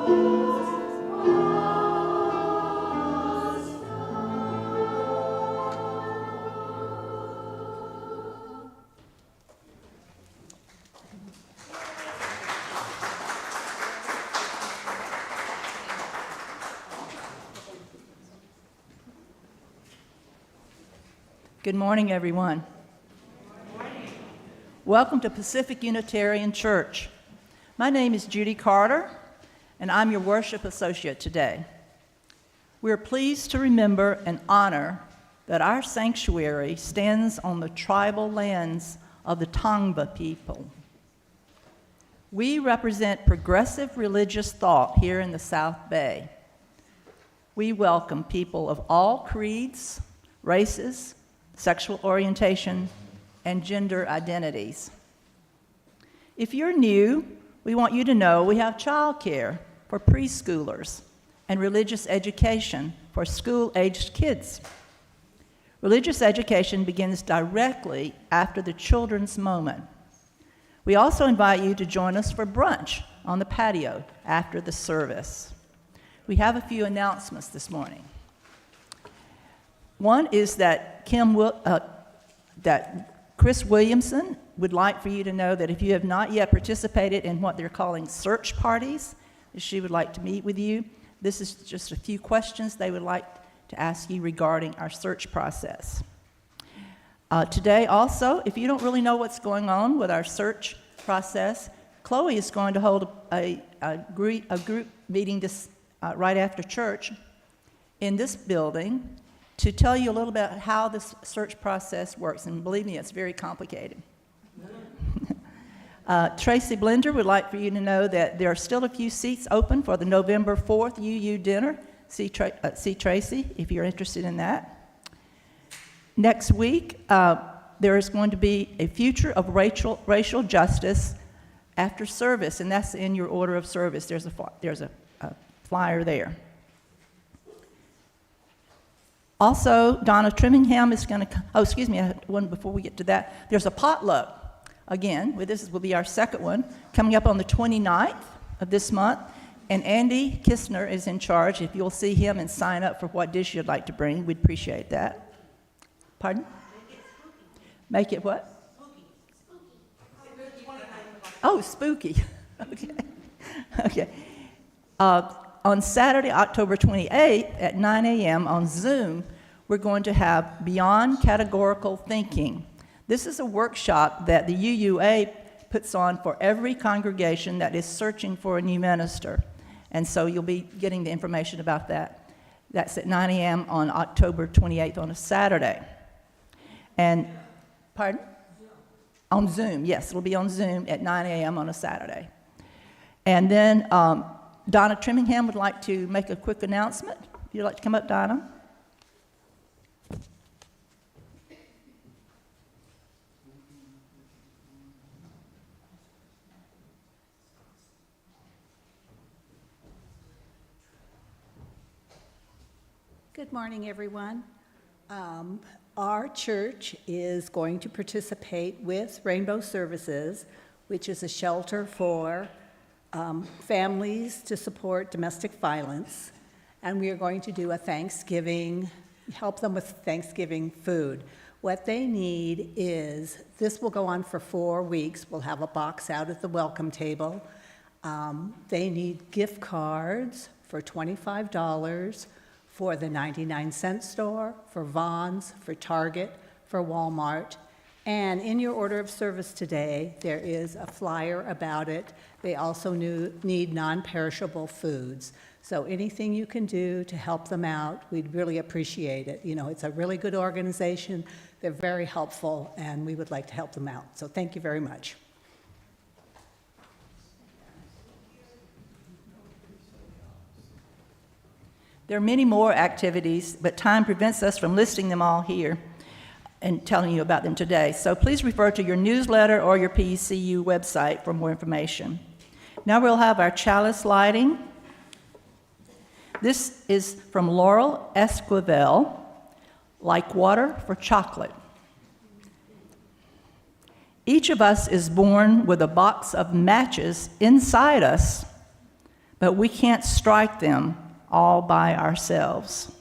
Good morning, everyone. Good morning. Welcome to Pacific Unitarian Church. My name is Judy Carter, and I'm your worship associate today. We're pleased to remember and honor that our sanctuary stands on the tribal lands of the Tongva people. We represent progressive religious thought here in the South Bay. We welcome people of all creeds, races, sexual orientation, and gender identities. If you're new, we want you to know we have childcare for preschoolers and religious education for school-aged kids. Religious education begins directly after the children's moment. We also invite you to join us for brunch on the patio after the service. We have a few announcements this morning. One is that Chris Williamson would like for you to know that if you have not yet participated in what they're calling search parties, she would like to meet with you. This is just a few questions they would like to ask you regarding our search process. Today also, if you don't really know what's going on with our search process, Chloe is going to hold a group meeting right after church in this building to tell you a little bit how this search process works, and believe me, it's very complicated. Tracy Blender would like for you to know that there are still a few seats open for the November 4th UU dinner. See Tracy if you're interested in that. Next week, there is going to be a future of racial justice after service, and that's in your order of service. There's a flyer there. Also, Donna Trimmingham is going to, I had one before we get to that. There's a potluck, again, this will be our second one, coming up on the 29th of this month, and Andy Kistner is in charge. If you'll see him and sign up for what dish you'd like to bring, we'd appreciate that. Pardon? Make it what? Spooky. Oh, spooky. Okay. On Saturday, October 28th at 9 a.m. on Zoom, we're going to have Beyond Categorical Thinking. This is a workshop that the UUA puts on for every congregation that is searching for a new minister. And so you'll be getting the information about that. That's at 9 a.m. on October 28th on a Saturday. And, pardon? On Zoom, yes, it'll be on Zoom at 9 a.m. on a Saturday. And then Donna Trimmingham would like to make a quick announcement. If you'd like to come up, Donna. Good morning, everyone. Our church is going to participate with Rainbow Services, which is a shelter for families to support domestic violence, and we are going to do a Thanksgiving, help them with Thanksgiving food. What they need is, this will go on for 4 weeks. We'll have a box out at the welcome table. They need gift cards for $25 for the 99-cent store, for Vons, for Target, for Walmart. And in your order of service today, there is a flyer about it. They also need non-perishable foods. So anything you can do to help them out, we'd really appreciate it. You know, it's a really good organization. They're very helpful, and we would like to help them out. So thank you very much. There are many more activities, but time prevents us from listing them all here and telling you about them today. So please refer to your newsletter or your PUCU website for more information. Now we'll have our chalice lighting. This is from Laurel Esquivel, Like Water for Chocolate. Each of us is born with a box of matches inside us, but we can't strike them all by ourselves.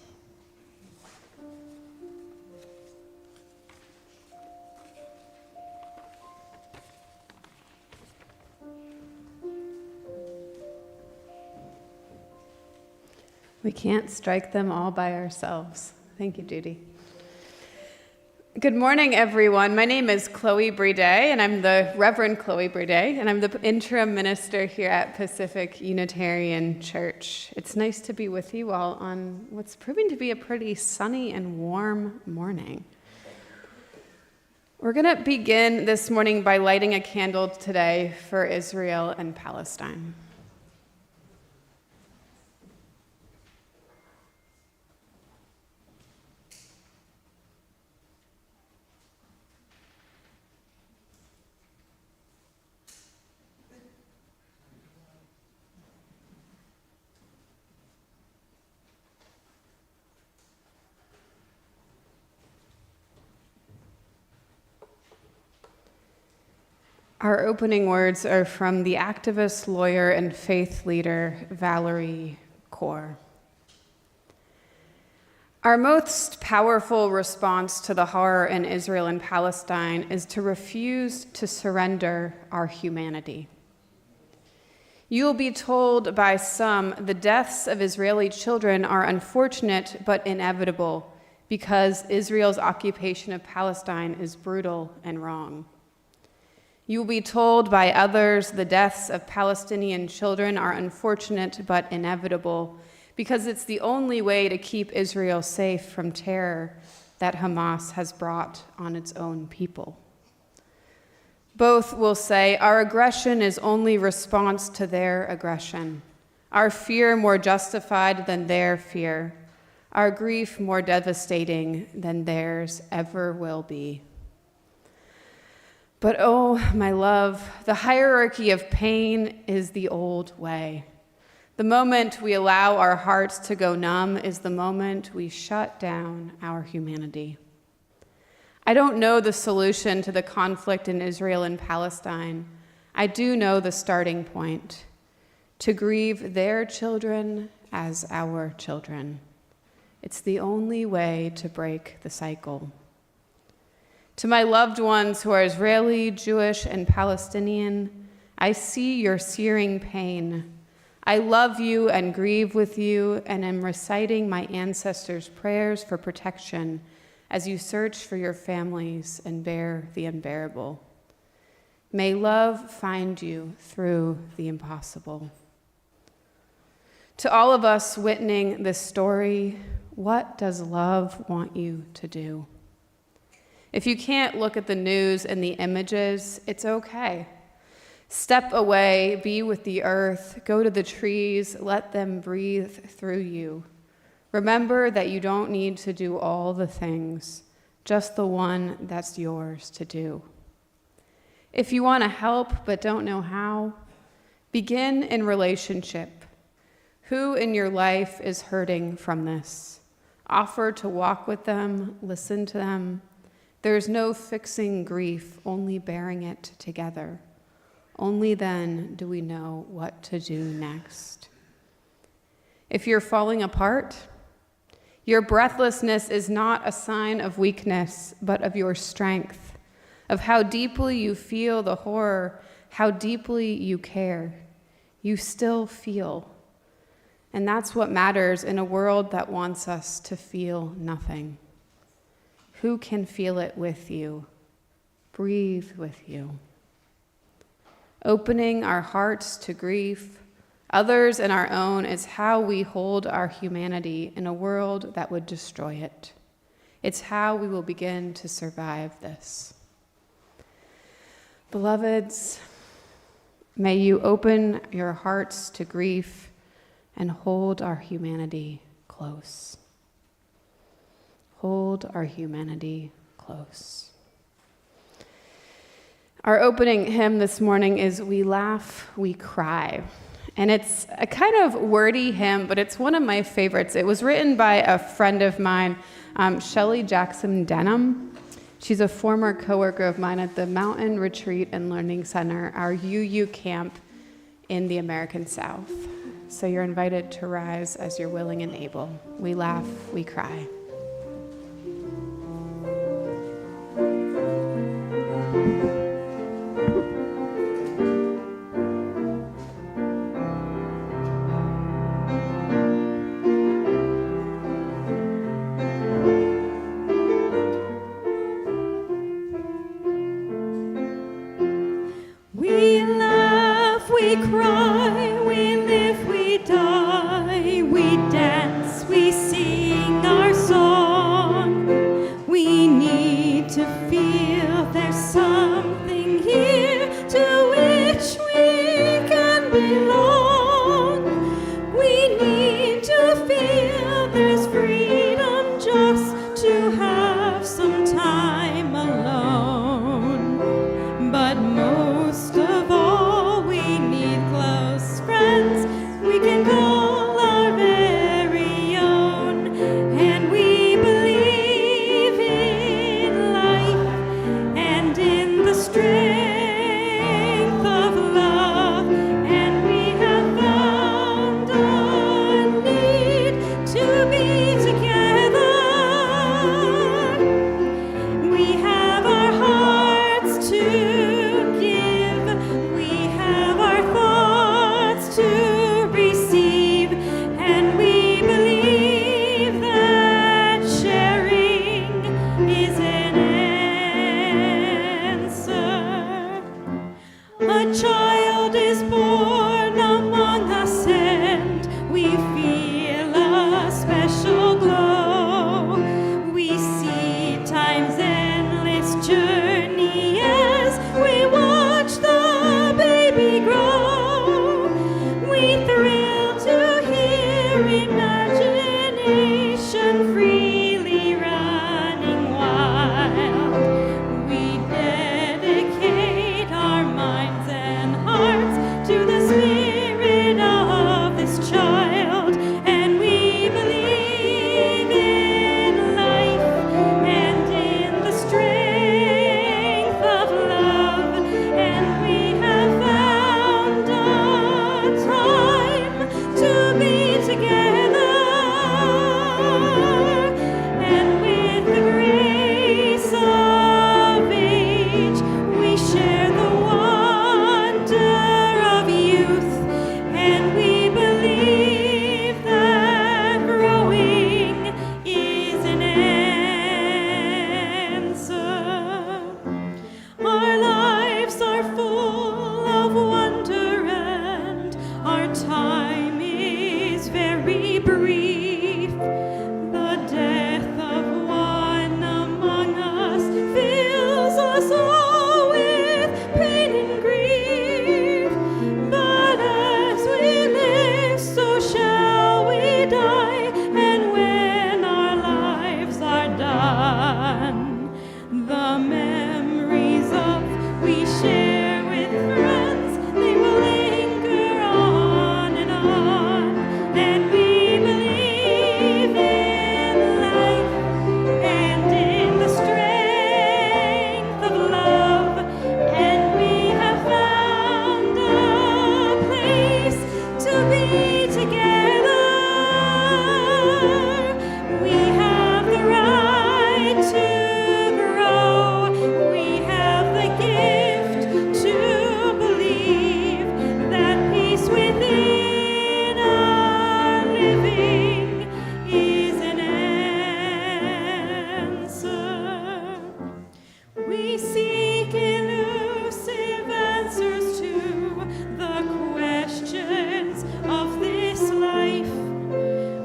We can't strike them all by ourselves. Thank you, Judy. Good morning, everyone. My name is Chloe Briede, and I'm the Reverend Chloe Briede, and I'm the interim minister here at Pacific Unitarian Church. It's nice to be with you all on what's proving to be a pretty sunny and warm morning. We're going to begin this morning by lighting a candle today for Israel and Palestine. Our opening words are from the activist, lawyer, and faith leader, Valerie Kaur. Our most powerful response to the horror in Israel and Palestine is to refuse to surrender our humanity. You will be told by some the deaths of Israeli children are unfortunate but inevitable because Israel's occupation of Palestine is brutal and wrong. You will be told by others the deaths of Palestinian children are unfortunate but inevitable because it's the only way to keep Israel safe from terror that Hamas has brought on its own people. Both will say our aggression is only response to their aggression, our fear more justified than their fear, our grief more devastating than theirs ever will be. But oh, my love, the hierarchy of pain is the old way. The moment we allow our hearts to go numb is the moment we shut down our humanity. I don't know the solution to the conflict in Israel and Palestine. I do know the starting point: to grieve their children as our children. It's the only way to break the cycle. To my loved ones who are Israeli, Jewish, and Palestinian, I see your searing pain. I love you and grieve with you and am reciting my ancestors' prayers for protection as you search for your families and bear the unbearable. May love find you through the impossible. To all of us witnessing this story, what does love want you to do? If you can't look at the news and the images, it's okay. Step away, be with the earth, go to the trees, let them breathe through you. Remember that you don't need to do all the things, just the one that's yours to do. If you want to help but don't know how, begin in relationship. Who in your life is hurting from this? Offer to walk with them, listen to them. There's no fixing grief, only bearing it together. Only then do we know what to do next. If you're falling apart, your breathlessness is not a sign of weakness, but of your strength, of how deeply you feel the horror, how deeply you care. You still feel. And that's what matters in a world that wants us to feel nothing. Who can feel it with you? Breathe with you. Opening our hearts to grief, others and our own, is how we hold our humanity in a world that would destroy it. It's how we will begin to survive this. Beloveds, may you open your hearts to grief and hold our humanity close. Hold our humanity close. Our opening hymn this morning is We Laugh, We Cry. And it's a kind of wordy hymn, but it's one of my favorites. It was written by a friend of mine, Shelley Jackson Denham. She's a former coworker of mine at the Mountain Retreat and Learning Center, our UU camp in the American South. So you're invited to rise as you're willing and able. We laugh, we cry. We laugh, we cry, we live, we die, we dance, we sing our song. We need to feel there's something here to which we can belong. We need to feel there's freedom just to have some time alone. But most of all, we need close friends we can call our very own. And we believe in life and in the strength of love. And we have found a need to be together. We have our hearts to give, we have our thoughts to receive, and we believe that sharing is an answer. A child is born among us, and we feel a special glow. We see time's endless journey as we watch the baby grow. We thrill to hear imagination freely running wild. We dedicate our minds and hearts to the spirit of this child, and we believe in life and in the strength of love. And we have found a time to be together, and with the grace of age we share the wonder of youth. And we believe that growing is an answer. Our lives are full of wonder, and our time is very brief. The death of one among us fills us all with pain and grief. But as we live, so shall we die, and when our lives are done, the memories of we share with friends, they will linger on and on. And we believe in life and in the strength of love. And we have found a place to be together. We have the right to grow. We have the gift to believe that peace within our living is an answer. We seek elusive answers to the questions of this life.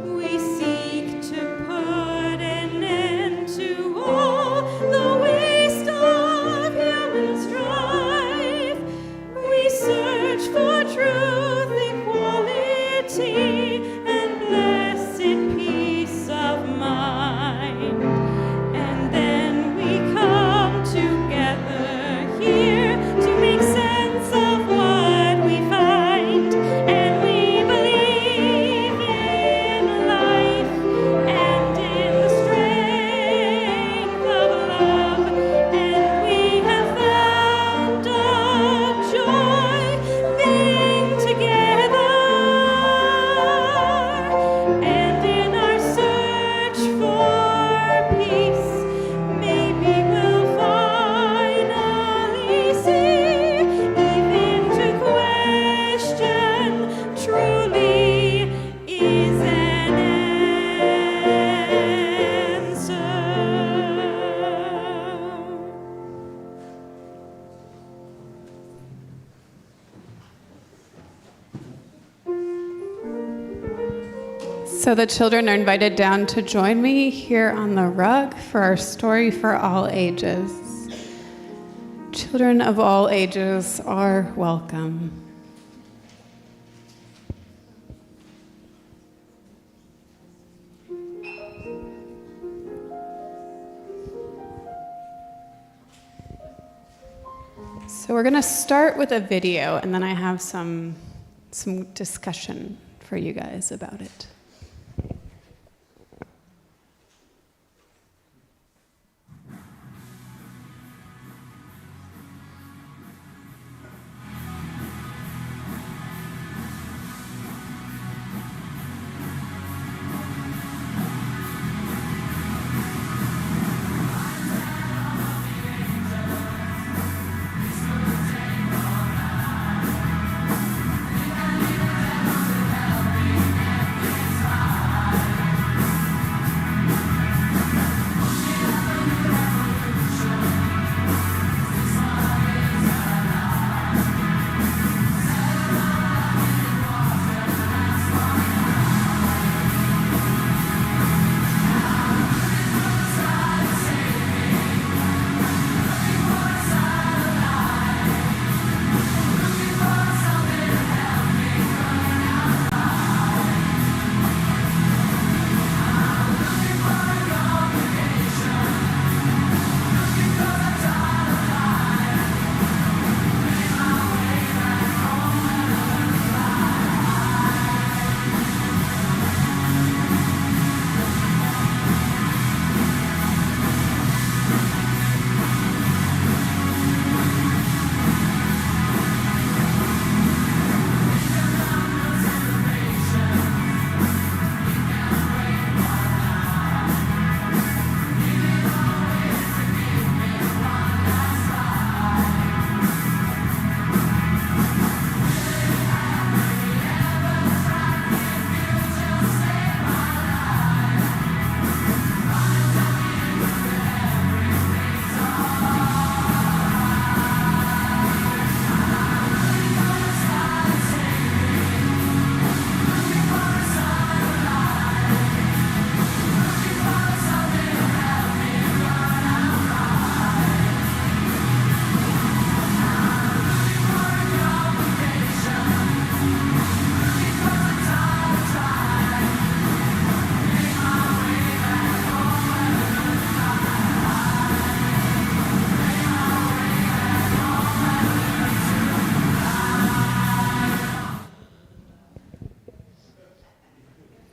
We seek to put an end to all the waste of human strife. We search for truth, equality, and blessed peace of mind. And then we come together here to make sense of what we find. And we believe in life and in the strength of love. And we have found a joy being together. So the children are invited down to join me here on the rug for our story for all ages. Children of all ages are welcome. So we're going to start with a video, and then I have some discussion for you guys about it.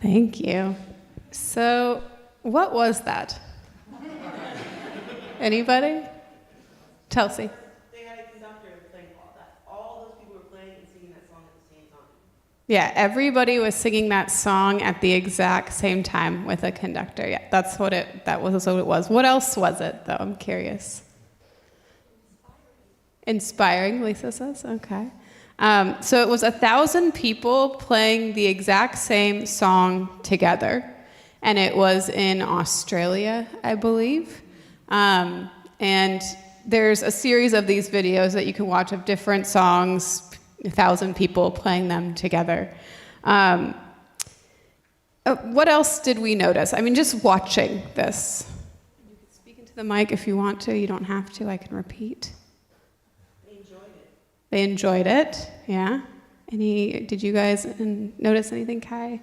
Thank you. So, what was that? Anybody? Chelsea. They had a conductor playing all those people were playing and singing that song at the same time. Yeah, everybody was singing that song at the exact same time with a conductor. Yeah, that was what it was. What else was it, though? I'm curious. Inspiring, Lisa says. Okay. So it was 1,000 people playing the exact same song together, and it was in Australia, I believe. And there's a series of these videos that you can watch of different songs, 1,000 people playing them together. What else did we notice? I mean, just watching this. You can speak into the mic if you want to. You don't have to. I can repeat. They enjoyed it, yeah. Did you guys notice anything, Kai?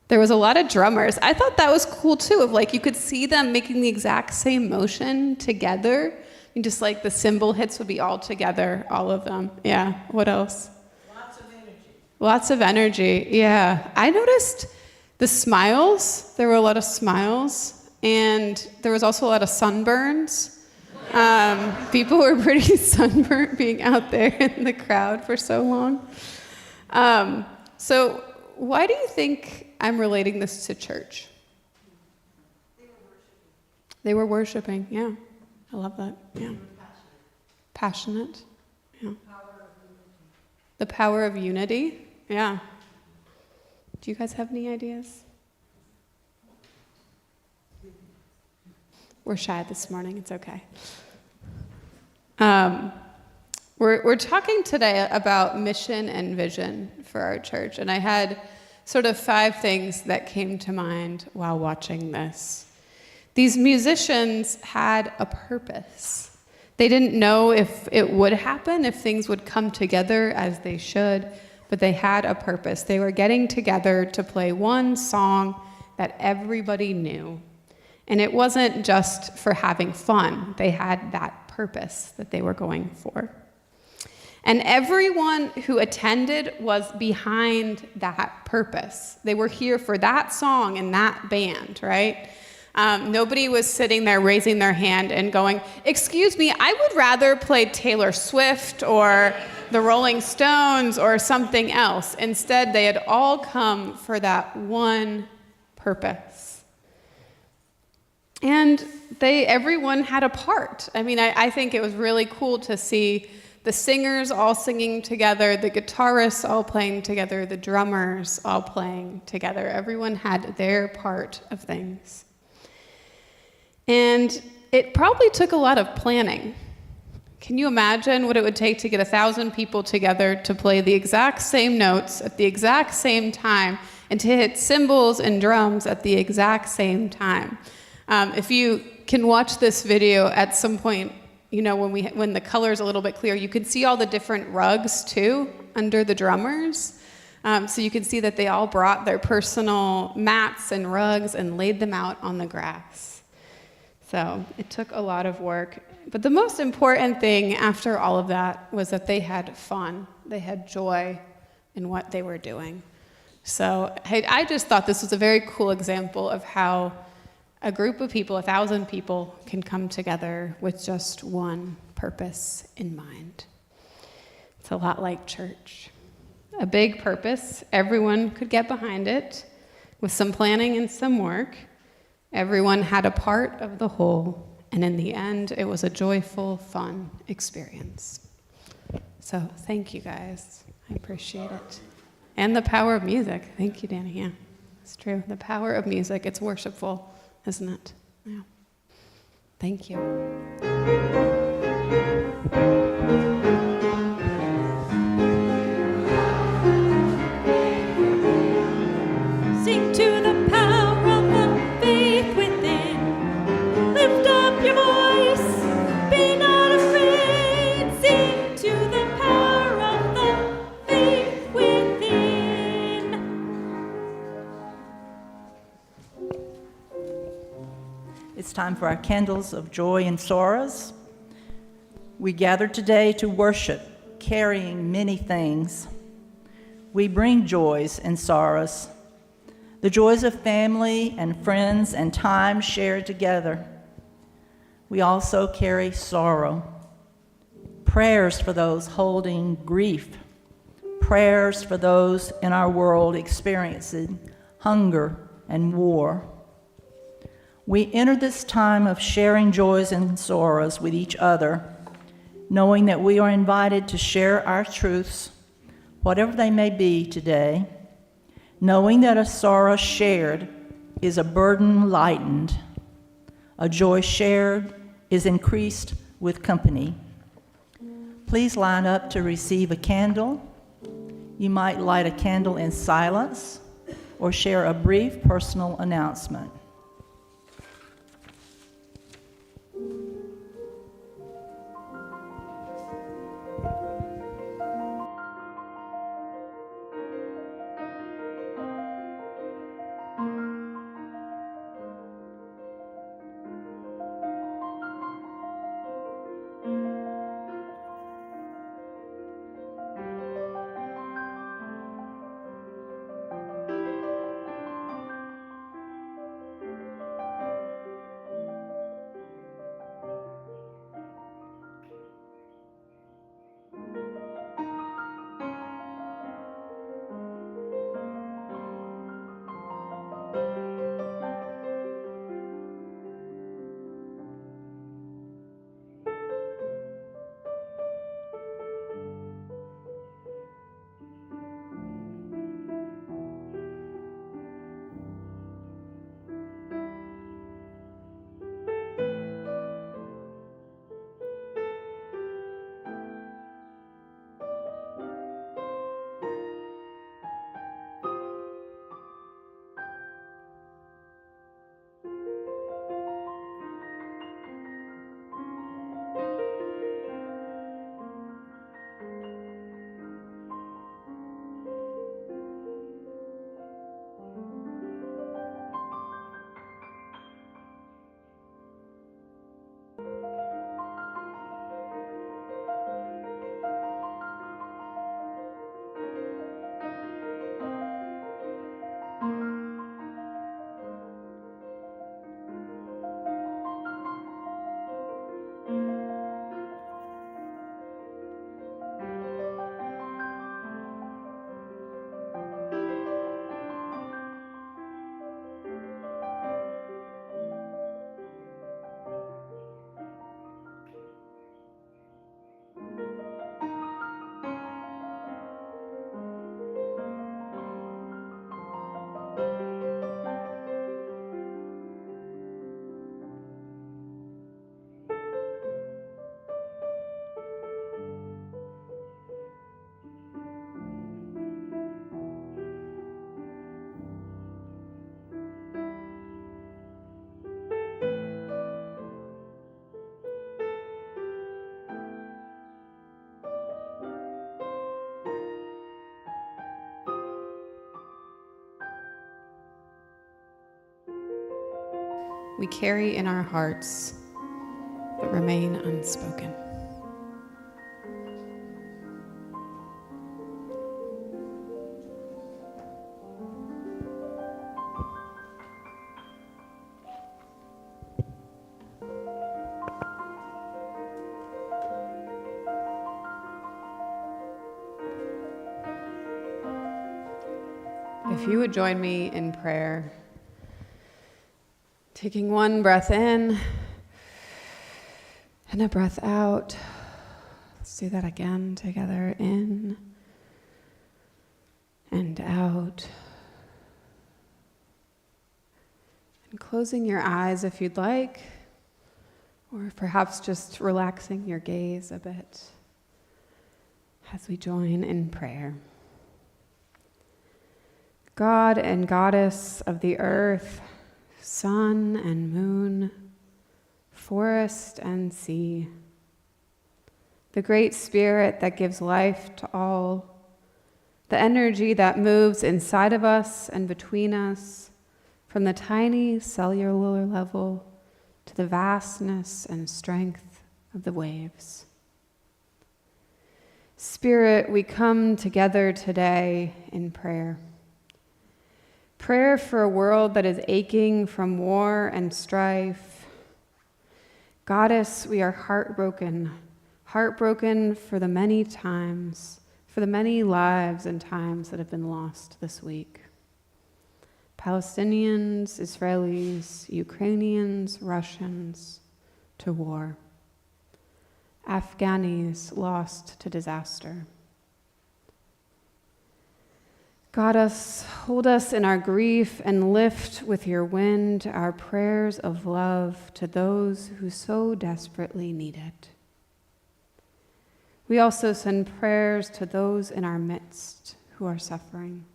There was a lot of drummers. I thought that was cool too, of like you could see them making the exact same motion together. And just like the cymbal hits would be all together, all of them. Yeah, what else? Lots of energy. Lots of energy, yeah. I noticed the smiles. There were a lot of smiles. And there was also a lot of sunburns. People were pretty sunburnt being out there in the crowd for so long. So why do you think I'm relating this to church? They were worshiping, yeah. I love that, yeah. Passionate, yeah. The power of unity, yeah. Do you guys have any ideas? We're shy this morning, it's okay. We're talking today about mission and vision for our church, and I had sort of 5 things that came to mind while watching this. These musicians had a purpose. They didn't know if it would happen, if things would come together as they should, but they had a purpose. They were getting together to play one song that everybody knew. And it wasn't just for having fun. They had that purpose that they were going for. And everyone who attended was behind that purpose. They were here for that song and that band, right? Nobody was sitting there raising their hand and going, "Excuse me, I would rather play Taylor Swift or the Rolling Stones or something else." Instead, they had all come for that one purpose. And everyone had a part. I mean, I think it was really cool to see the singers all singing together, the guitarists all playing together, the drummers all playing together. Everyone had their part of things. And it probably took a lot of planning. Can you imagine what it would take to get 1,000 people together to play the exact same notes at the exact same time and to hit cymbals and drums at the exact same time? If you can watch this video at some point, you know, when the color's a little bit clear, you can see all the different rugs too under the drummers. So you can see that they all brought their personal mats and rugs and laid them out on the grass. So it took a lot of work. But the most important thing after all of that was that they had fun. They had joy in what they were doing. So I just thought this was a very cool example of how a group of people, 1,000 people, can come together with just one purpose in mind. It's a lot like church. A big purpose, everyone could get behind it. With some planning and some work, everyone had a part of the whole, and in the end, it was a joyful, fun experience. So thank you guys. I appreciate it. And the power of music. Thank you, Danny. Yeah, it's true. The power of music. It's worshipful, isn't it? Yeah. Thank you. Sing to the power of the faith within. Lift up your voice, be not afraid. Sing to the power of the faith within. It's time for our candles of joy and sorrows. We gather today to worship, carrying many things. We bring joys and sorrows, the joys of family and friends and time shared together. We also carry sorrow, prayers for those holding grief, prayers for those in our world experiencing hunger and war. We enter this time of sharing joys and sorrows with each other, knowing that we are invited to share our truths, whatever they may be today, knowing that a sorrow shared is a burden lightened, a joy shared is increased with company. Please line up to receive a candle. You might light a candle in silence or share a brief personal announcement. we carry in our hearts but remain unspoken. If you would join me in prayer, taking one breath in and a breath out. Let's do that again together. In and out. And closing your eyes if you'd like, or perhaps just relaxing your gaze a bit as we join in prayer. God and Goddess of the earth, sun and moon, forest and sea, the great spirit that gives life to all, the energy that moves inside of us and between us, from the tiny cellular level to the vastness and strength of the waves. Spirit, we come together today in prayer. Prayer for a world that is aching from war and strife. Goddess, we are heartbroken for the many times, for the many lives and times that have been lost this week. Palestinians, Israelis, Ukrainians, Russians to war. Afghanis lost to disaster. Goddess, hold us in our grief and lift with your wind our prayers of love to those who so desperately need it. We also send prayers to those in our midst who are suffering,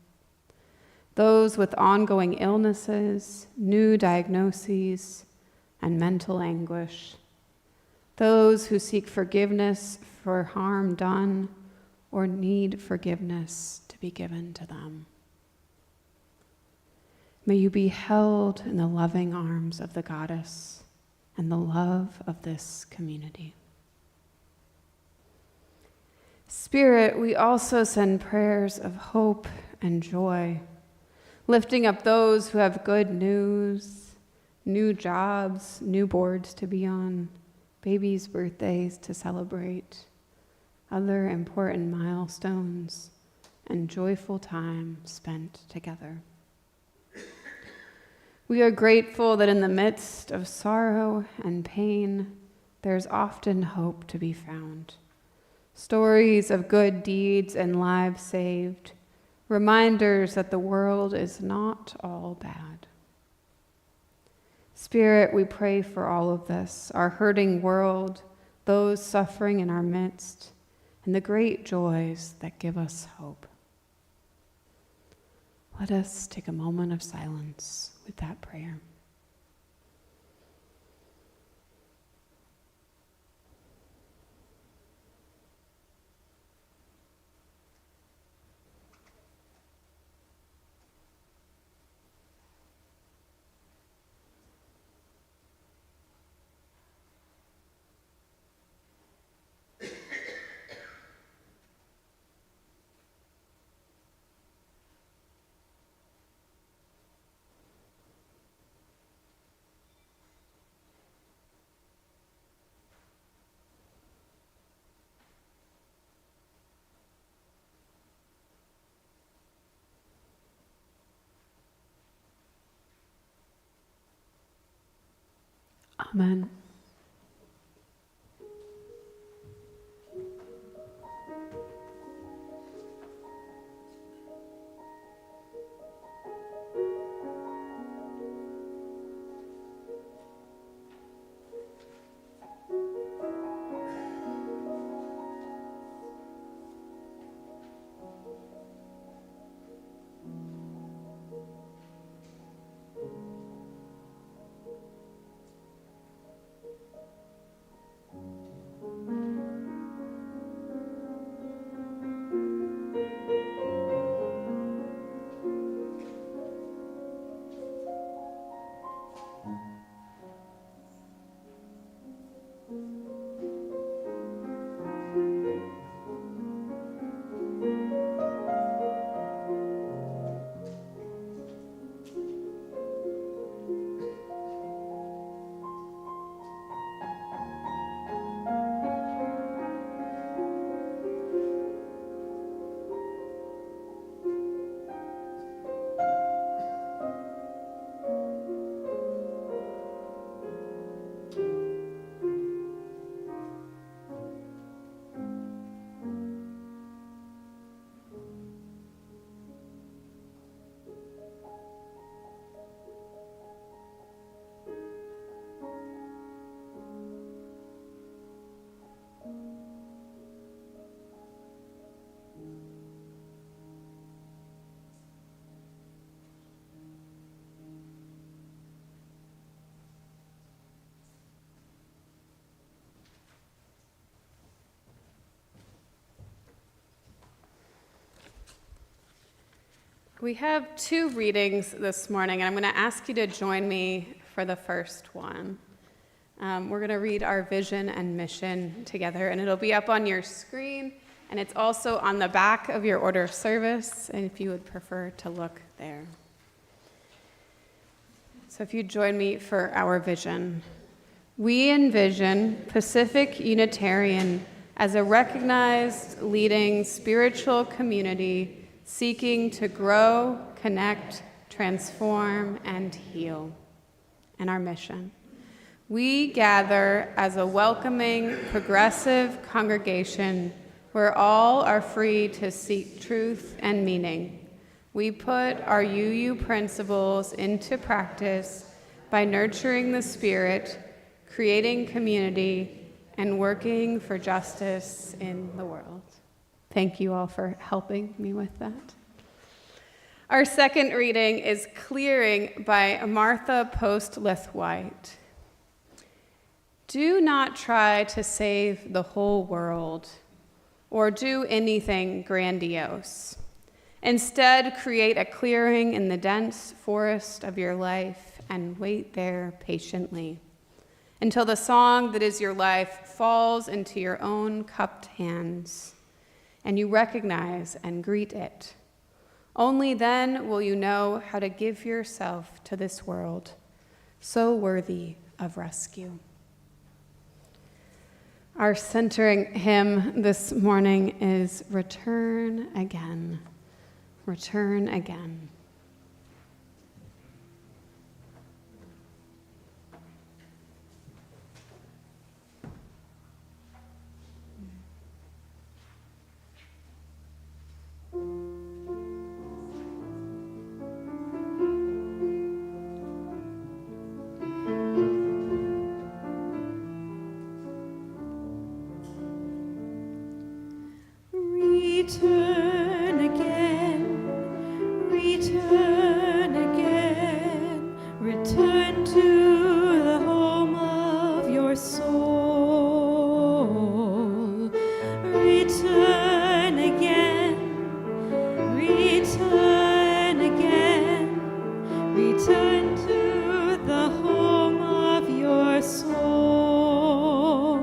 those with ongoing illnesses, new diagnoses, and mental anguish, those who seek forgiveness for harm done or need forgiveness to be given to them. May you be held in the loving arms of the Goddess and the love of this community. Spirit, we also send prayers of hope and joy, lifting up those who have good news, new jobs, new boards to be on, babies' birthdays to celebrate, other important milestones, and joyful time spent together. We are grateful that in the midst of sorrow and pain, there's often hope to be found. Stories of good deeds and lives saved, reminders that the world is not all bad. Spirit, we pray for all of this, our hurting world, those suffering in our midst, and the great joys that give us hope. Let us take a moment of silence with that prayer. Amen. We have two readings this morning, and I'm going to ask you to join me for the first one. We're going to read our vision and mission together, and it'll be up on your screen, and it's also on the back of your order of service, and if you would prefer to look there. So if you join me for our vision. We envision Pacific Unitarian as a recognized, leading spiritual community seeking to grow, connect, transform, and heal. And our mission. We gather as a welcoming, progressive congregation where all are free to seek truth and meaning. We put our UU principles into practice by nurturing the spirit, creating community, and working for justice in the world. Thank you all for helping me with that. Our second reading is Clearing by Martha Post-Lithwhite. Do not try to save the whole world or do anything grandiose. Instead, create a clearing in the dense forest of your life and wait there patiently until the song that is your life falls into your own cupped hands and you recognize and greet it. Only then will you know how to give yourself to this world, so worthy of rescue. Our centering hymn this morning is Return Again, Return Again. Return again, return again, return to the home of your soul. Return again, return again, return to the home of your soul.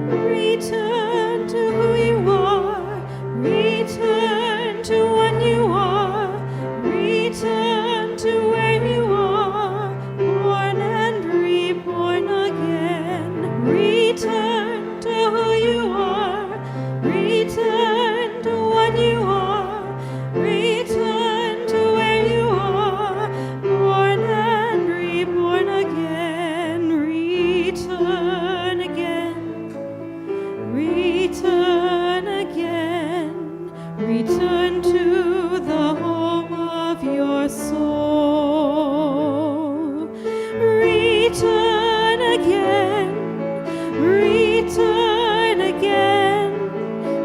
Return to who you are. Return to what you are, return to where you are, born and reborn again. Return to who you are, return to what you are, return to where you are, born and reborn again. Return again, return again. Return to the home of your soul. Return again, return again,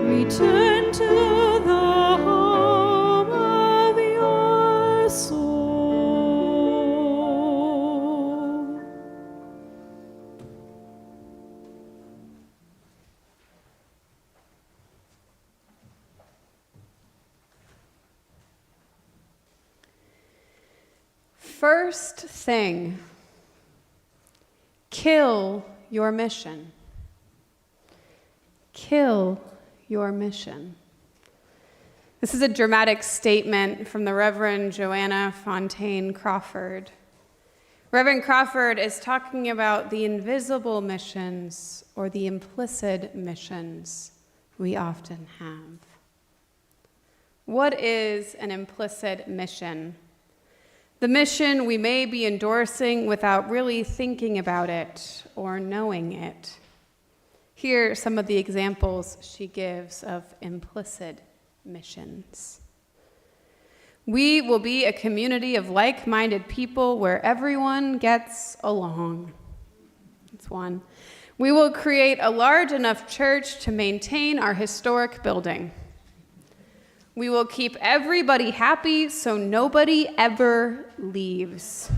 return to the home of your soul. First thing, kill your mission. Kill your mission. This is a dramatic statement from the Reverend Joanna Fontaine Crawford. Reverend Crawford is talking about the invisible missions or the implicit missions we often have. What is an implicit mission? The mission we may be endorsing without really thinking about it or knowing it. Here are some of the examples she gives of implicit missions. We will be a community of like-minded people where everyone gets along. That's one. We will create a large enough church to maintain our historic building. We will keep everybody happy so nobody ever leaves.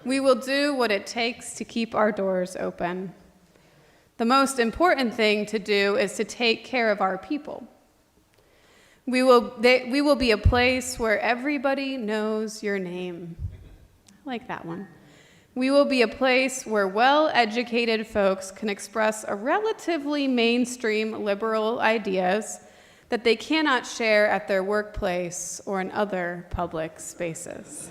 We will do what it takes to keep our doors open. The most important thing to do is to take care of our people. We will be a place where everybody knows your name. I like that one. We will be a place where well-educated folks can express a relatively mainstream liberal ideas that they cannot share at their workplace or in other public spaces.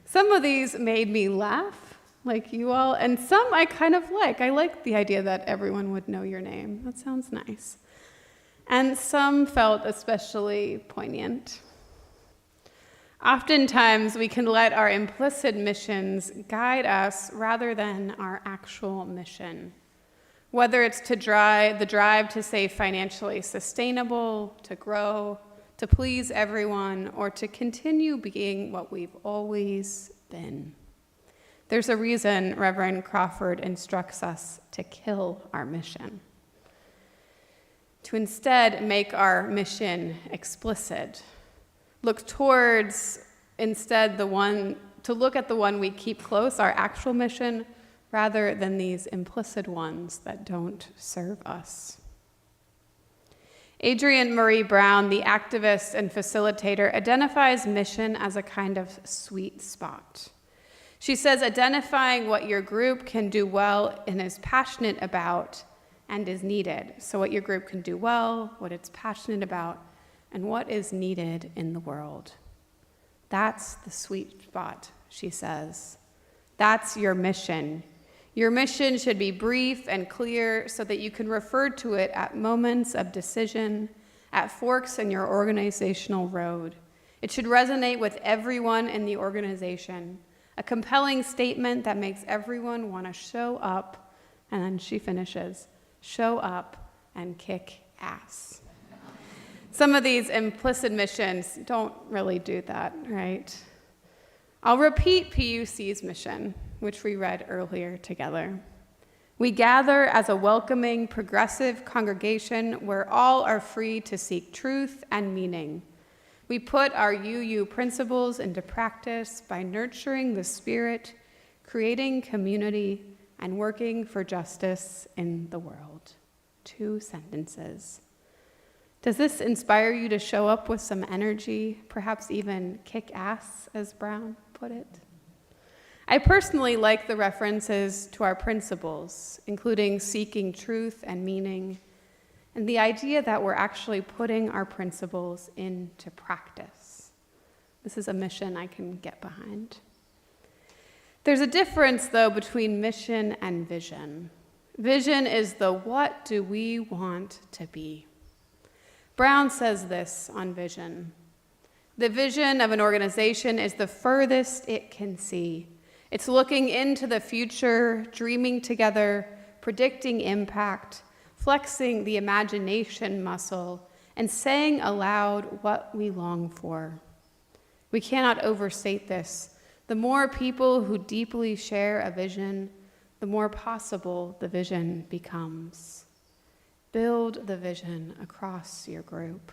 Some of these made me laugh, like you all, and some I kind of like. I like the idea that everyone would know your name. That sounds nice. And some felt especially poignant. Oftentimes, we can let our implicit missions guide us rather than our actual mission. Whether it's the drive to stay financially sustainable, to grow, to please everyone, or to continue being what we've always been. There's a reason Reverend Crawford instructs us to kill our mission, to instead make our mission explicit. Look towards instead to look at the one we keep close, our actual mission, rather than these implicit ones that don't serve us. Adrienne Marie Brown, the activist and facilitator, identifies mission as a kind of sweet spot. She says identifying what your group can do well and is passionate about and is needed. So what your group can do well, what it's passionate about, and what is needed in the world. That's the sweet spot, she says. That's your mission. Your mission should be brief and clear so that you can refer to it at moments of decision, at forks in your organizational road. It should resonate with everyone in the organization, a compelling statement that makes everyone want to show up, and then she finishes, show up and kick ass. Some of these implicit missions don't really do that, right? I'll repeat PUC's mission, which we read earlier together. We gather as a welcoming, progressive congregation where all are free to seek truth and meaning. We put our UU principles into practice by nurturing the spirit, creating community, and working for justice in the world. 2 sentences. Does this inspire you to show up with some energy, perhaps even kick ass, as Brown put it? I personally like the references to our principles, including seeking truth and meaning, and the idea that we're actually putting our principles into practice. This is a mission I can get behind. There's a difference, though, between mission and vision. Vision is the what do we want to be. Brown says this on vision. The vision of an organization is the furthest it can see. It's looking into the future, dreaming together, predicting impact, flexing the imagination muscle, and saying aloud what we long for. We cannot overstate this. The more people who deeply share a vision, the more possible the vision becomes. Build the vision across your group.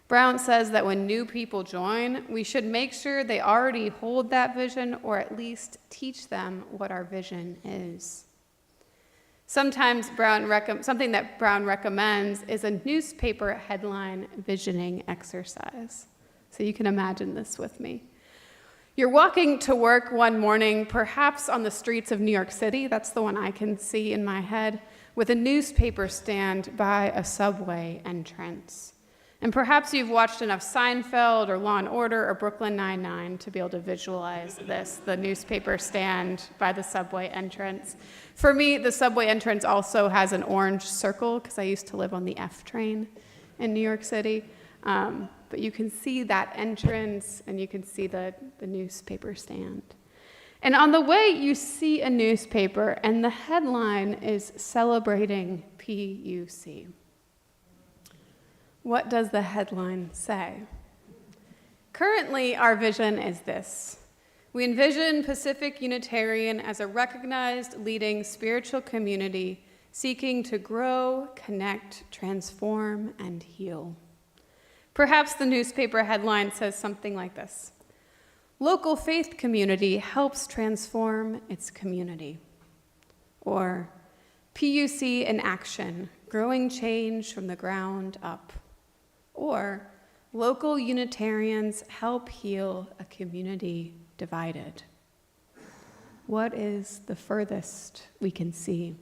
Brown says that when new people join, we should make sure they already hold that vision or at least teach them what our vision is. Sometimes something that Brown recommends is a newspaper headline visioning exercise. So you can imagine this with me. You're walking to work one morning, perhaps on the streets of New York City, that's the one I can see in my head, with a newspaper stand by a subway entrance. And perhaps you've watched enough Seinfeld or Law & Order or Brooklyn Nine-Nine to be able to visualize this, the newspaper stand by the subway entrance. For me, the subway entrance also has an orange circle because I used to live on the F train in New York City. But you can see that entrance and you can see the newspaper stand. And on the way, you see a newspaper, and the headline is celebrating PUC. What does the headline say? Currently, our vision is this. We envision Pacific Unitarian as a recognized leading spiritual community seeking to grow, connect, transform, and heal. Perhaps the newspaper headline says something like this. Local faith community helps transform its community. Or PUC in action, growing change from the ground up. Or local Unitarians help heal a community divided. What is the furthest we can see?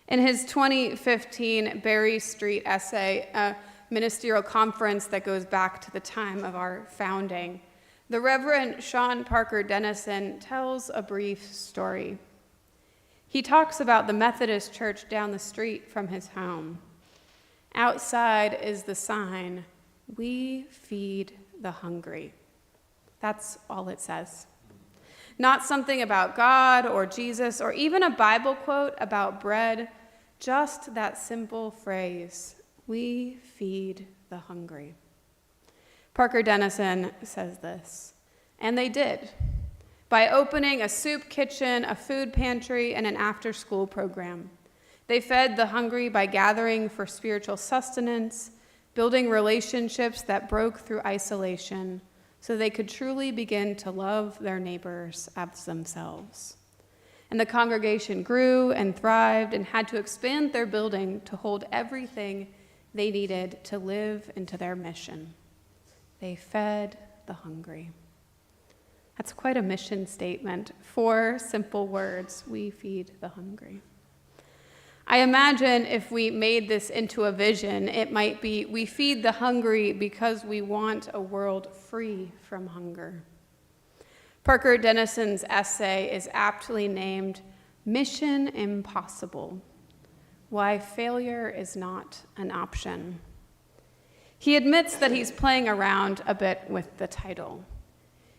In his 2015 Berry Street essay, a ministerial conference that goes back to the time of our founding, the Reverend Sean Parker Dennison tells a brief story. He talks about the Methodist church down the street from his home. Outside is the sign, "We feed the hungry." That's all it says. Not something about God or Jesus or even a Bible quote about bread, just that simple phrase, "We feed the hungry." Parker Dennison says this, and they did, by opening a soup kitchen, a food pantry, and an after-school program. They fed the hungry by gathering for spiritual sustenance, building relationships that broke through isolation, so they could truly begin to love their neighbors as themselves. And the congregation grew and thrived and had to expand their building to hold everything they needed to live into their mission. They fed the hungry. That's quite a mission statement. 4 simple words, we feed the hungry. I imagine if we made this into a vision, it might be, we feed the hungry because we want a world free from hunger. Parker Dennison's essay is aptly named Mission Impossible: Why Failure is Not an Option. He admits that he's playing around a bit with the title.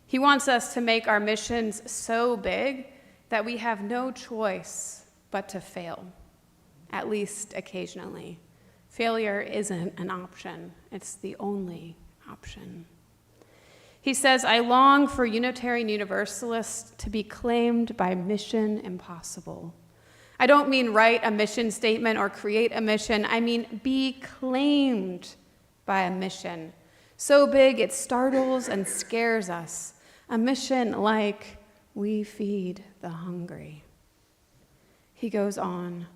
He wants us to make our missions so big that we have no choice but to fail, at least occasionally. Failure isn't an option, it's the only option. He says, I long for Unitarian Universalists to be claimed by Mission Impossible. I don't mean write a mission statement or create a mission, I mean be claimed by a mission. So big it startles and scares us. A mission like, we feed the hungry. He goes on,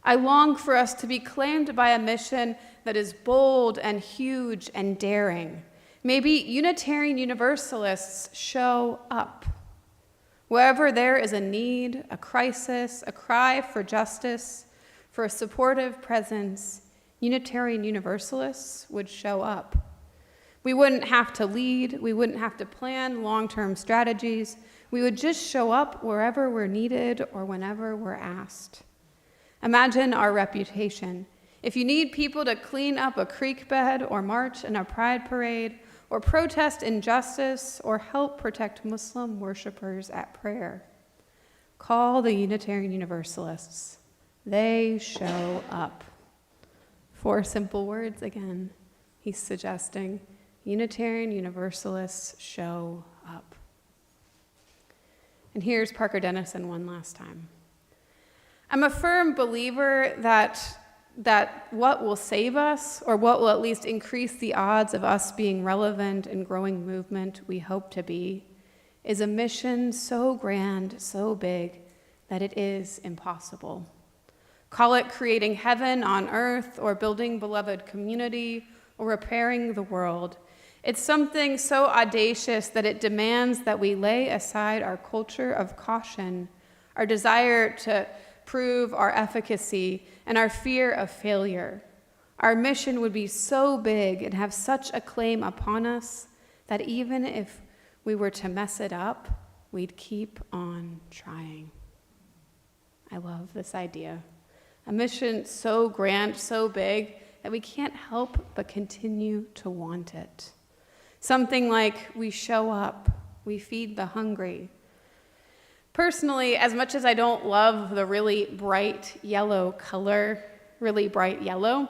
I long for us to be claimed by a mission that is bold and huge and daring. Maybe Unitarian Universalists show up. Wherever there is a need, a crisis, a cry for justice, for a supportive presence, Unitarian Universalists would show up. We wouldn't have to lead, we wouldn't have to plan long-term strategies. We would just show up wherever we're needed or whenever we're asked. Imagine our reputation. If you need people to clean up a creek bed or march in a pride parade or protest injustice or help protect Muslim worshipers at prayer, call the Unitarian Universalists. They show up. 4 simple words again. He's suggesting Unitarian Universalists show up. And here's Parker Dennison one last time. I'm a firm believer that what will save us, or what will at least increase the odds of us being relevant and growing movement we hope to be, is a mission so grand, so big, that it is impossible. Call it creating heaven on earth, or building beloved community, or repairing the world. It's something so audacious that it demands that we lay aside our culture of caution, our desire to prove our efficacy, and our fear of failure. Our mission would be so big and have such a claim upon us that even if we were to mess it up, we'd keep on trying. I love this idea. A mission so grand, so big, that we can't help but continue to want it. Something like, we show up, we feed the hungry. Personally, as much as I don't love the really bright yellow color, really bright yellow,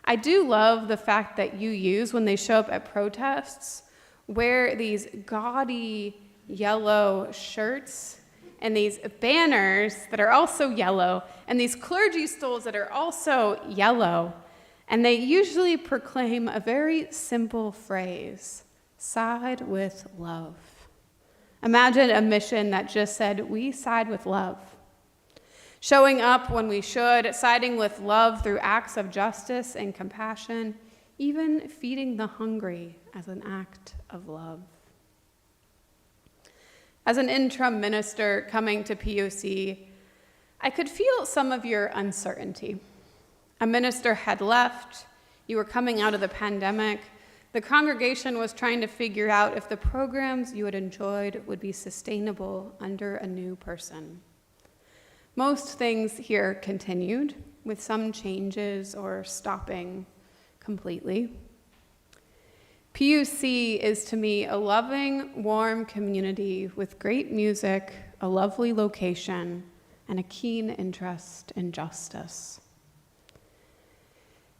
I do love the fact that you use, when they show up at protests, wear these gaudy yellow shirts and these banners that are also yellow and these clergy stools that are also yellow. And they usually proclaim a very simple phrase, side with love. Imagine a mission that just said, we side with love. showing up when we should, siding with love through acts of justice and compassion, even feeding the hungry as an act of love. As an interim minister coming to PUC, I could feel some of your uncertainty. A minister had left, you were coming out of the pandemic, the congregation was trying to figure out if the programs you had enjoyed would be sustainable under a new person. Most things here continued, with some changes or stopping completely. PUC is to me a loving, warm community with great music, a lovely location, and a keen interest in justice.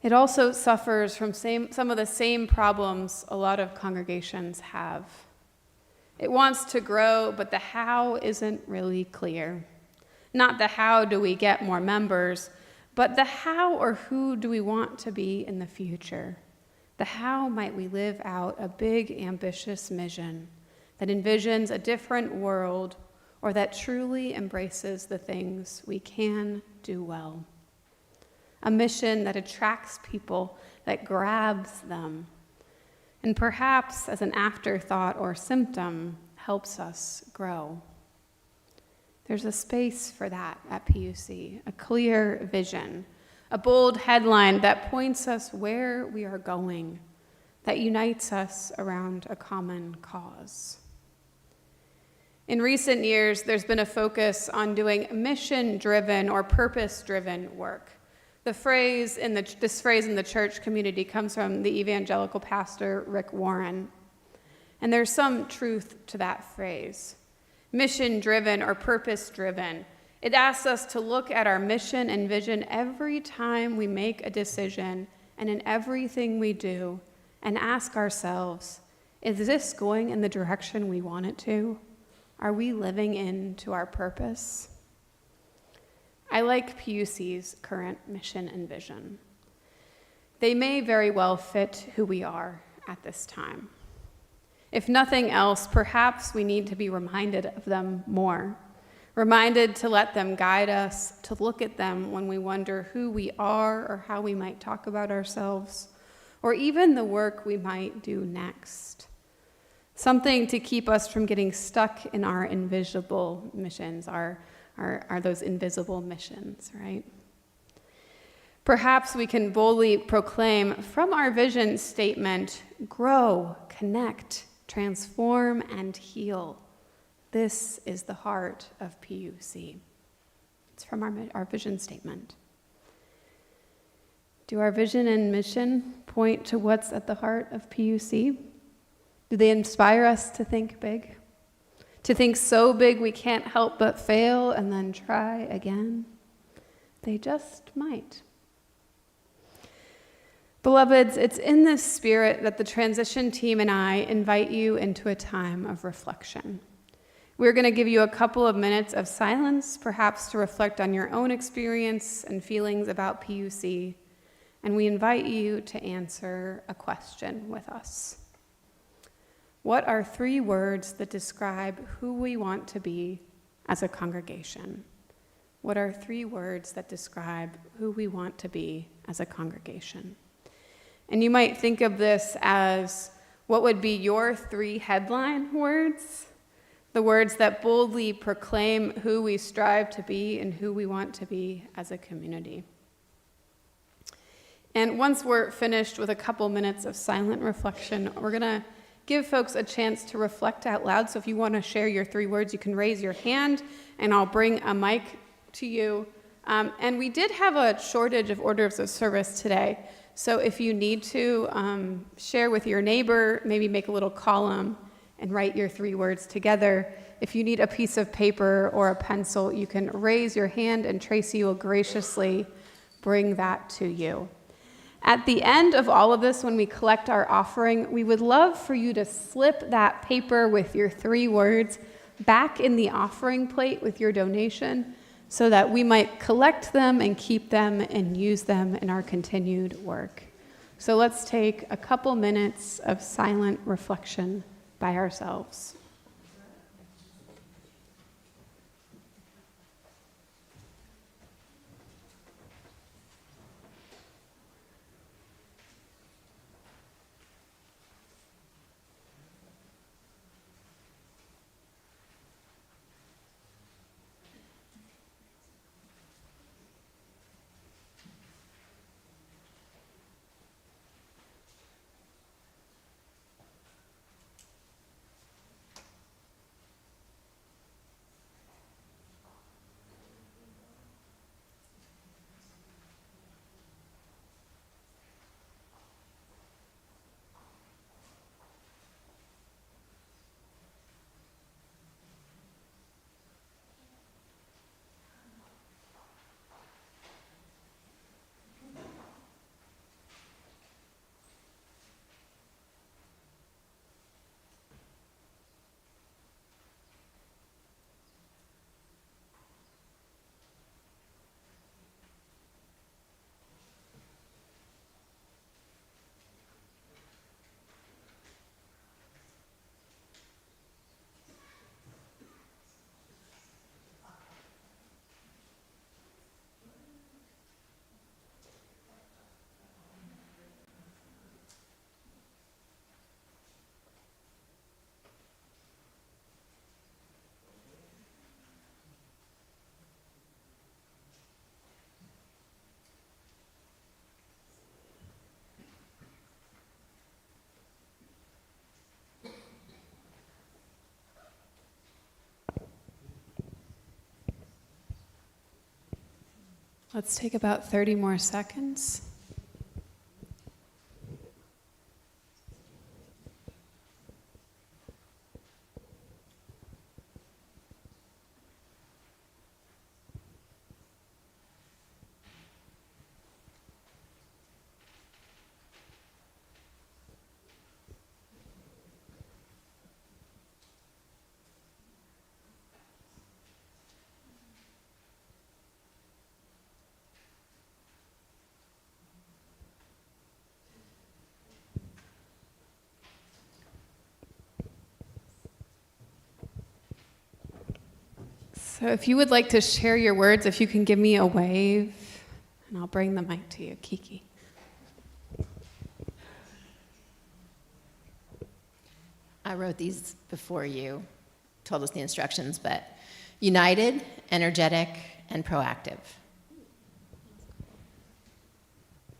It also suffers from some of the same problems a lot of congregations have. It wants to grow, but the how isn't really clear. Not the how do we get more members, but the how or who do we want to be in the future? The how might we live out a big, ambitious mission that envisions a different world or that truly embraces the things we can do well. A mission that attracts people, that grabs them, and perhaps as an afterthought or symptom, helps us grow. There's a space for that at PUC, a clear vision, a bold headline that points us where we are going, that unites us around a common cause. In recent years, there's been a focus on doing mission-driven or purpose-driven work. This phrase in the church community comes from the evangelical pastor Rick Warren. And there's some truth to that phrase. Mission-driven or purpose-driven. It asks us to look at our mission and vision every time we make a decision and in everything we do and ask ourselves, is this going in the direction we want it to? Are we living into our purpose? I like PUC's current mission and vision. They may very well fit who we are at this time. If nothing else, perhaps we need to be reminded of them more, reminded to let them guide us, to look at them when we wonder who we are or how we might talk about ourselves, or even the work we might do next. Something to keep us from getting stuck in our invisible missions, are those invisible missions, right? Perhaps we can boldly proclaim from our vision statement, grow, connect, transform, and heal. This is the heart of PUC. It's from our vision statement. Do our vision and mission point to what's at the heart of PUC? Do they inspire us to think big? To think so big we can't help but fail and then try again? They just might. Beloveds, it's in this spirit that the transition team and I invite you into a time of reflection. We're going to give you a couple of minutes of silence, perhaps to reflect on your own experience and feelings about PUC, and we invite you to answer a question with us. What are 3 words that describe who we want to be as a congregation? What are 3 words that describe who we want to be as a congregation? And you might think of this as what would be your 3 headline words, the words that boldly proclaim who we strive to be and who we want to be as a community. And once we're finished with a couple minutes of silent reflection, we're going to give folks a chance to reflect out loud. So if you want to share your 3 words, you can raise your hand, and I'll bring a mic to you. And we did have a shortage of orders of service today. So if you need to share with your neighbor, maybe make a little column and write your 3 words together. If you need a piece of paper or a pencil, you can raise your hand, and Tracy will graciously bring that to you. At the end of all of this, when we collect our offering, we would love for you to slip that paper with your 3 words back in the offering plate with your donation so that we might collect them and keep them and use them in our continued work. So let's take a couple minutes of silent reflection by ourselves. Let's take about 30 more seconds. So if you would like to share your words, if you can give me a wave, and I'll bring the mic to you, Kiki. I wrote these before you told us the instructions, but united, energetic, and proactive.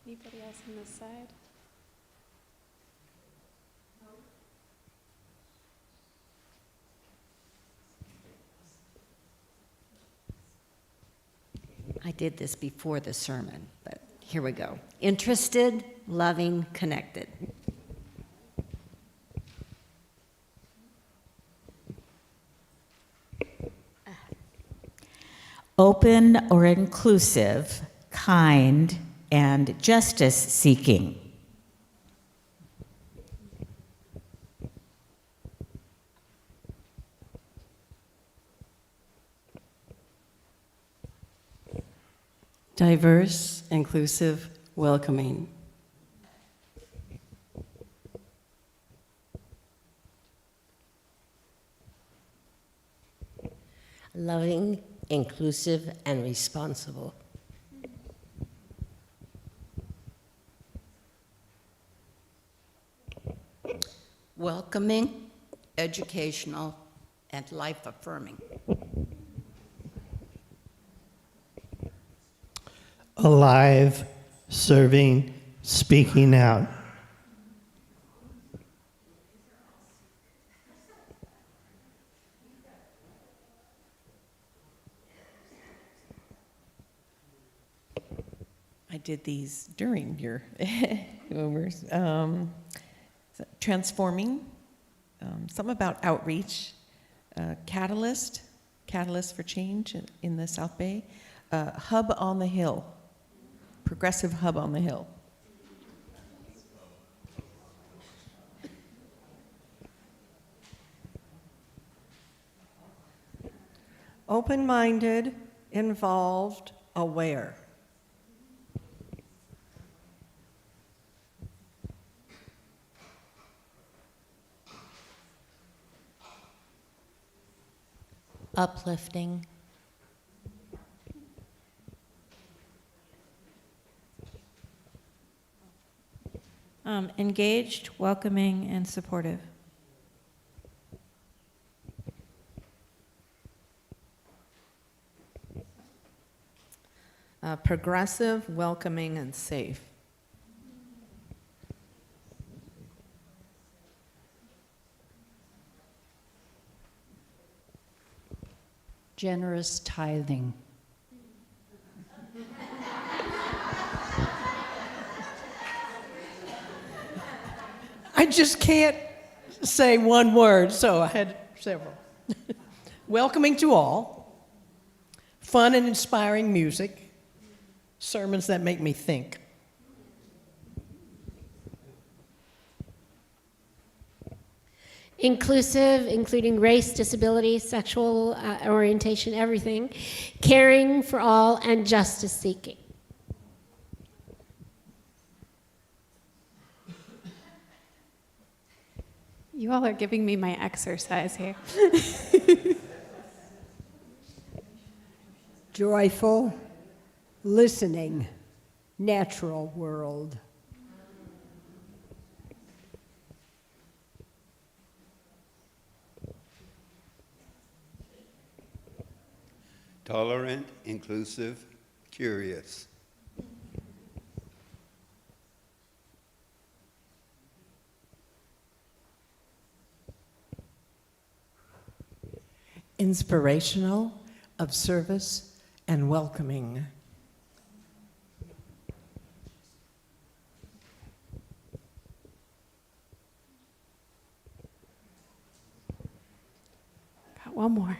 Anybody else on this side? I did this before the sermon, but here we go. Interested, loving, connected. Open or inclusive, kind, and justice seeking. Diverse, inclusive, welcoming. Loving, inclusive, and responsible. Welcoming, educational, and life-affirming. Alive, serving, speaking out. I did these during your transforming, something about outreach, catalyst for change in the South Bay, hub on the hill, progressive hub on the hill. Open-minded, involved, aware. Uplifting. Engaged, welcoming, and supportive. Progressive, welcoming, and safe. Generous tithing. I just can't say one word, so I had several. Welcoming to all, fun and inspiring music, sermons that make me think. Inclusive, including race, disability, sexual orientation, everything. Caring for all, and justice seeking. You all are giving me my exercise here. Joyful, listening, natural world. Tolerant, inclusive, curious. Inspirational, of service, and welcoming. One more.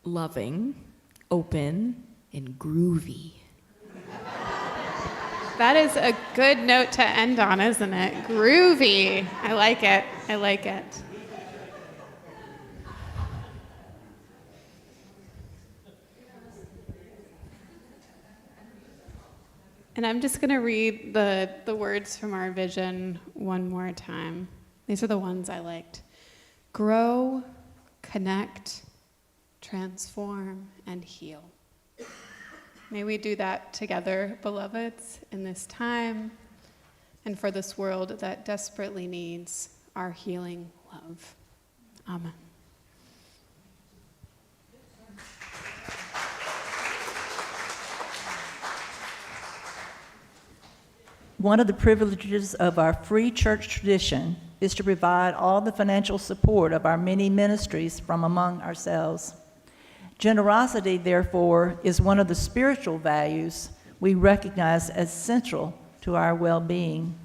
Loving, open, and groovy. That is a good note to end on, isn't it? Groovy. I like it. I like it. And I'm just going to read the words from our vision one more time. These are the ones I liked. Grow, connect, transform, and heal. May we do that together, beloveds, in this time and for this world that desperately needs our healing love. Amen. One of the privileges of our free church tradition is to provide all the financial support of our many ministries from among ourselves. Generosity, therefore, is one of the spiritual values we recognize as central to our well-being.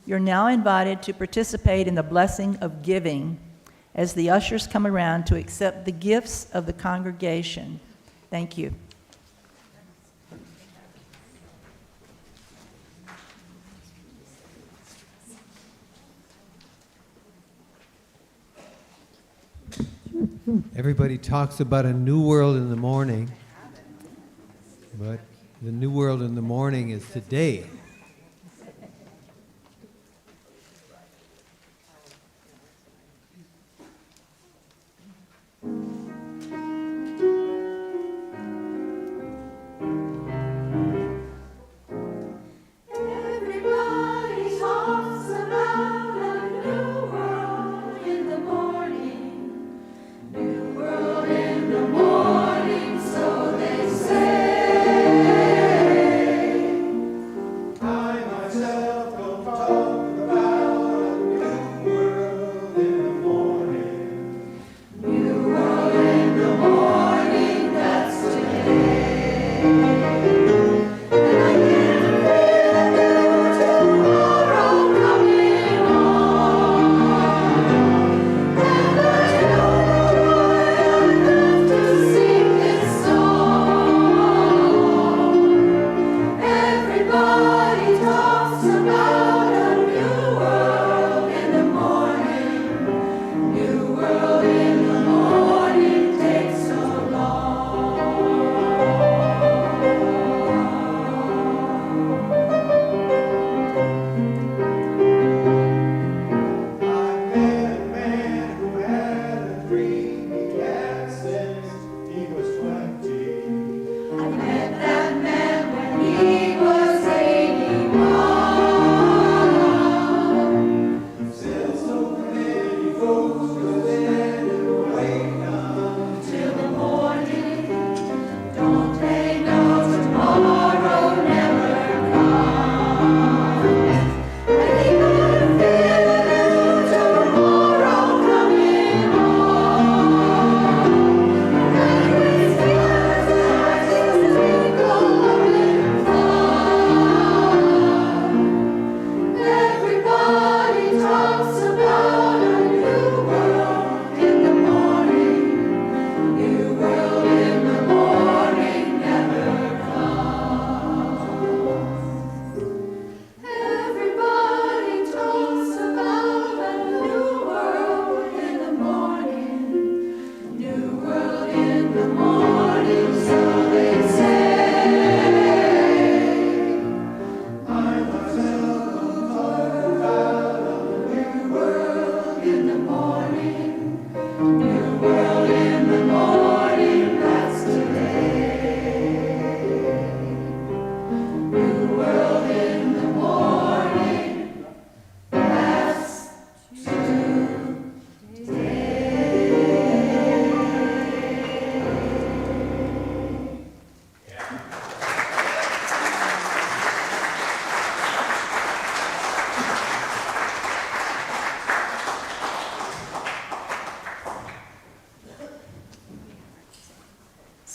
You're now invited to participate in the blessing of giving as the ushers come around to accept the gifts of the congregation. Thank you. Everybody talks about a new world in the morning, but the new world in the morning is today. Everybody talks about a new world in the morning. New world in the morning, so they say. I myself don't talk about a new world in the morning. New world in the morning, that's today. And I can feel a new tomorrow coming on. And I know I have to sing this song. Everybody talks about a new world in the morning. New world in the morning takes so long. I met a man who had a dream he had since he was 20. I met that man when he was 81. Still so many folks will stand and wait until the morning. Don't they know tomorrow never comes? And they gotta feel a new tomorrow coming on. And with stars eyes to twinkle up in fun. Everybody talks about a new world in the morning. New world in the morning never comes. Everybody talks about a new world in the morning. New world in the morning, so they say. I myself will talk about a new world in the morning. New world in the morning, that's today. New world in the morning, that's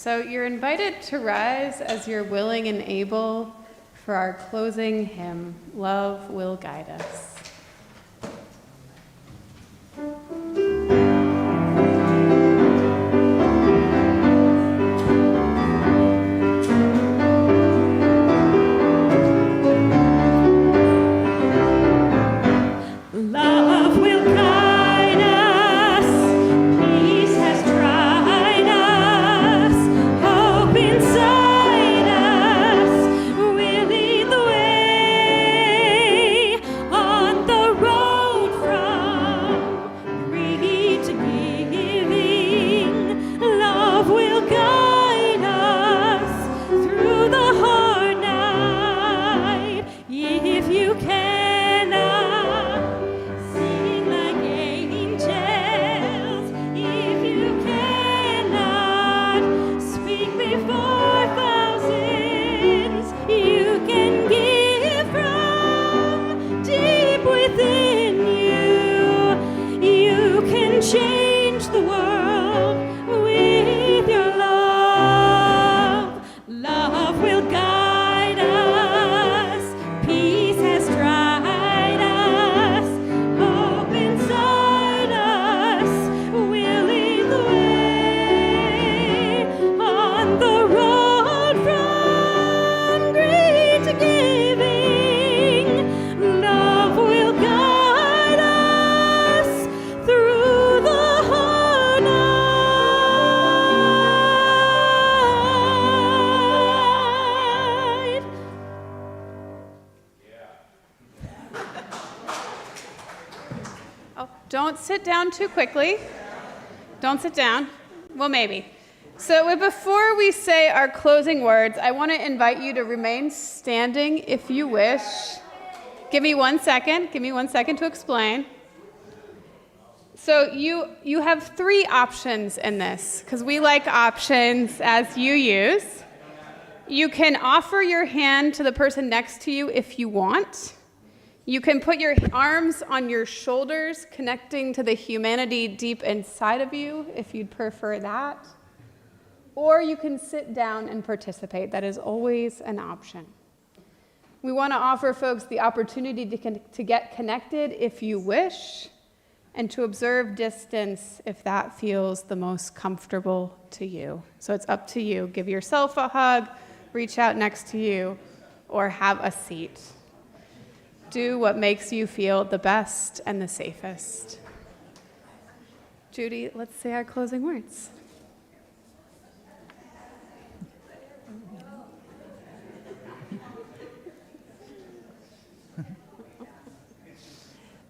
So you're invited to rise as you're willing and able for our closing hymn, Love Will Guide Us. Don't sit down too quickly. Don't sit down. Well, maybe. So before we say our closing words, I want to invite you to remain standing if you wish. Give me 1 second. Give me 1 second to explain. So you have 3 options in this, because we like options as you use. You can offer your hand to the person next to you if you want. You can put your arms on your shoulders, connecting to the humanity deep inside of you, if you'd prefer that. Or you can sit down and participate. That is always an option. We want to offer folks the opportunity to get connected if you wish, and to observe distance if that feels the most comfortable to you. So it's up to you. Give yourself a hug, reach out next to you, or have a seat. Do what makes you feel the best and the safest. Judy, let's say our closing words.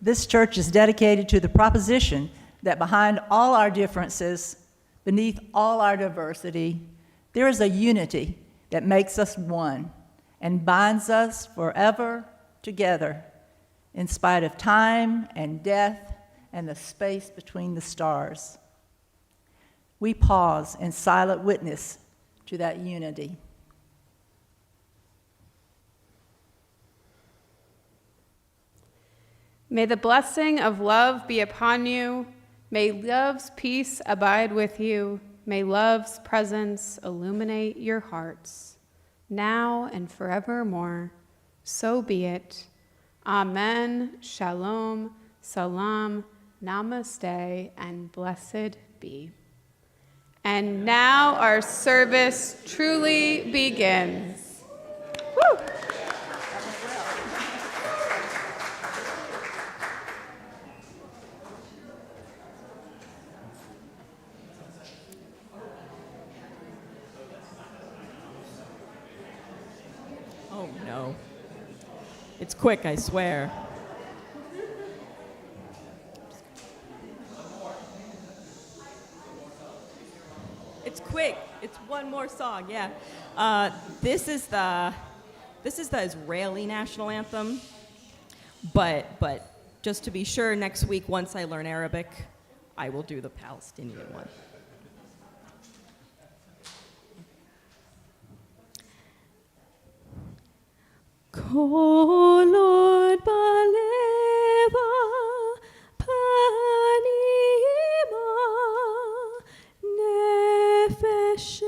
This church is dedicated to the proposition that behind all our differences, beneath all our diversity, there is a unity that makes us one and binds us forever together in spite of time and death and the space between the stars. We pause in silent witness to that unity. May the blessing of love be upon you. May love's peace abide with you. May love's presence illuminate your hearts, now and forevermore. So be it. Amen, shalom, salam, namaste, and blessed be. And now our service truly begins. Woo! Oh no. It's quick, I swear. It's quick. It's one more song, yeah. This is the Israeli national anthem. But just to be sure, next week, once I learn Arabic, I will do the Palestinian one. Kolod baleva panima nefesh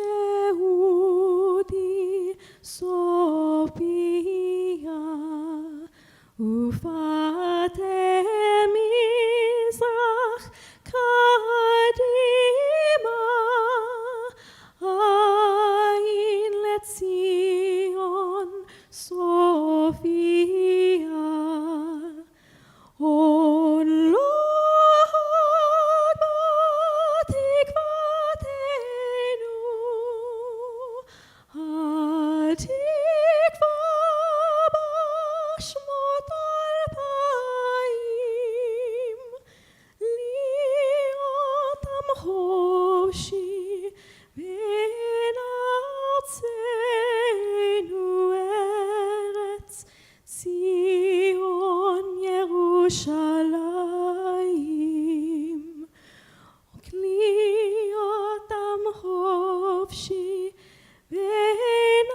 Yehudi Sophia ufatem Mizrach kadima ayin letzion Sophia, on Lord, Batikvatenu, Atikva Bashmot Alpaim, Liotam Hoshi, Ben Artzenu Zion Yerushalayim Kliotam Hovshi Ben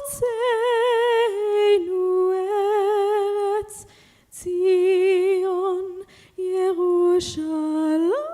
Artzenu Eretz Zion Yerushalayim.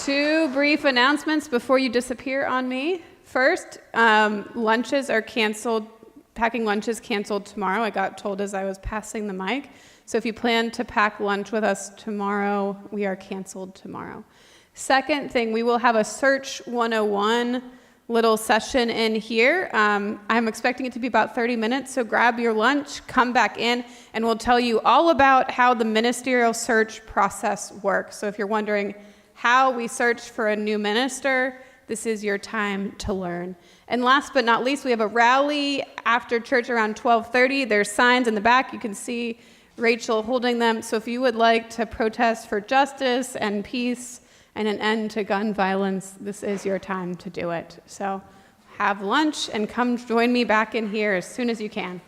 Two brief announcements before you disappear on me. First, lunches are canceled. Packing lunch is canceled tomorrow. I got told as I was passing the mic. So if you plan to pack lunch with us tomorrow, we are canceled tomorrow. Second thing, we will have a Search 101 little session in here. I'm expecting it to be about 30 minutes, so grab your lunch, come back in, and we'll tell you all about how the ministerial search process works. So if you're wondering how we search for a new minister, this is your time to learn. And last but not least, we have a rally after church around 12:30. There's signs in the back. You can see Rachel holding them. So if you would like to protest for justice and peace and an end to gun violence, this is your time to do it. So have lunch and come join me back in here as soon as you can.